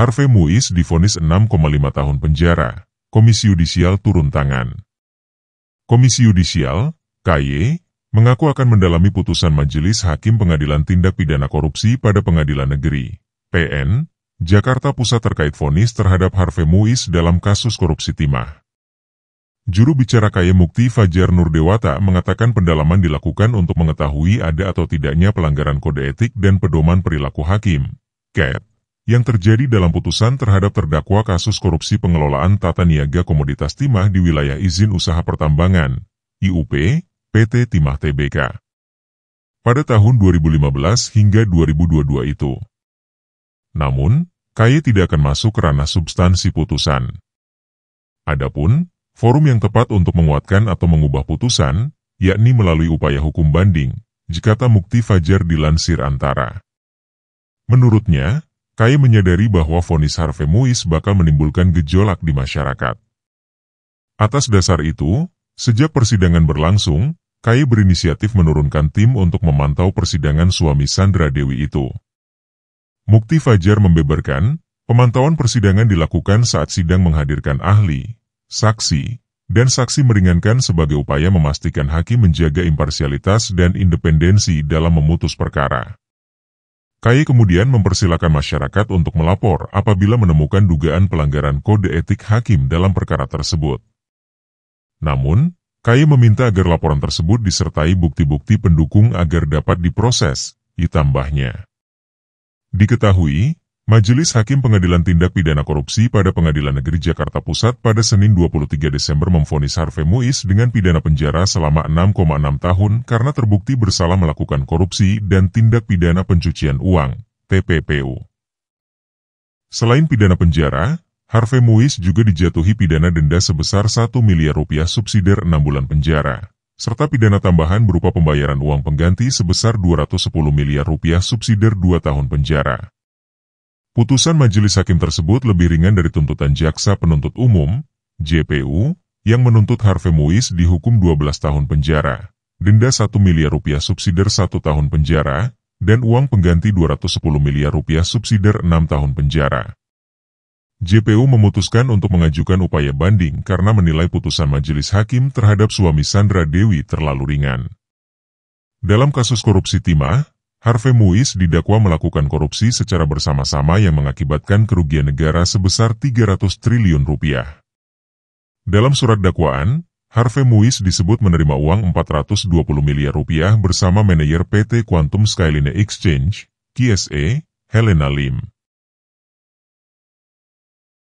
Harvey Muiz divonis 6,5 tahun penjara. Komisi Yudisial turun tangan. Komisi Yudisial, KY, mengaku akan mendalami putusan Majelis Hakim Pengadilan Tindak Pidana Korupsi pada Pengadilan Negeri, PN, Jakarta Pusat terkait vonis terhadap Harvey Muiz dalam kasus korupsi timah. Juru bicara KY Mukti Fajar Nurdewata mengatakan pendalaman dilakukan untuk mengetahui ada atau tidaknya pelanggaran kode etik dan pedoman perilaku hakim, KEP, yang terjadi dalam putusan terhadap terdakwa kasus korupsi pengelolaan tata niaga komoditas timah di wilayah izin usaha pertambangan, IUP, PT Timah Tbk. pada tahun 2015 hingga 2022 itu. Namun, KY tidak akan masuk ke ranah substansi putusan. Adapun, forum yang tepat untuk menguatkan atau mengubah putusan, yakni melalui upaya hukum banding, jikata Mukti Fajar dilansir Antara. Menurutnya, KY menyadari bahwa vonis Harvey Muiz bakal menimbulkan gejolak di masyarakat. Atas dasar itu, sejak persidangan berlangsung, KY berinisiatif menurunkan tim untuk memantau persidangan suami Sandra Dewi itu. Mukti Fajar membeberkan, pemantauan persidangan dilakukan saat sidang menghadirkan ahli, saksi, dan saksi meringankan sebagai upaya memastikan hakim menjaga imparsialitas dan independensi dalam memutus perkara. KY kemudian mempersilakan masyarakat untuk melapor apabila menemukan dugaan pelanggaran kode etik hakim dalam perkara tersebut. Namun, KY meminta agar laporan tersebut disertai bukti-bukti pendukung agar dapat diproses, ditambahnya. Diketahui, Majelis Hakim Pengadilan Tindak Pidana Korupsi pada Pengadilan Negeri Jakarta Pusat pada Senin 23 Desember memvonis Harvey Muiz dengan pidana penjara selama 6,6 tahun karena terbukti bersalah melakukan korupsi dan tindak pidana pencucian uang, TPPU. Selain pidana penjara, Harvey Muiz juga dijatuhi pidana denda sebesar 1 miliar rupiah subsidiar 6 bulan penjara, serta pidana tambahan berupa pembayaran uang pengganti sebesar 210 miliar rupiah subsidiar 2 tahun penjara. Putusan majelis hakim tersebut lebih ringan dari tuntutan jaksa penuntut umum, JPU, yang menuntut Harvey Muiz dihukum 12 tahun penjara, denda 1 miliar rupiah subsidiar 1 tahun penjara, dan uang pengganti 210 miliar rupiah subsidiar 6 tahun penjara. JPU memutuskan untuk mengajukan upaya banding karena menilai putusan majelis hakim terhadap suami Sandra Dewi terlalu ringan. Dalam kasus korupsi timah, Harvey Muiz didakwa melakukan korupsi secara bersama-sama yang mengakibatkan kerugian negara sebesar 300 triliun rupiah. Dalam surat dakwaan, Harvey Muiz disebut menerima uang 420 miliar rupiah bersama manajer PT Quantum Skyline Exchange, QSE, Helena Lim.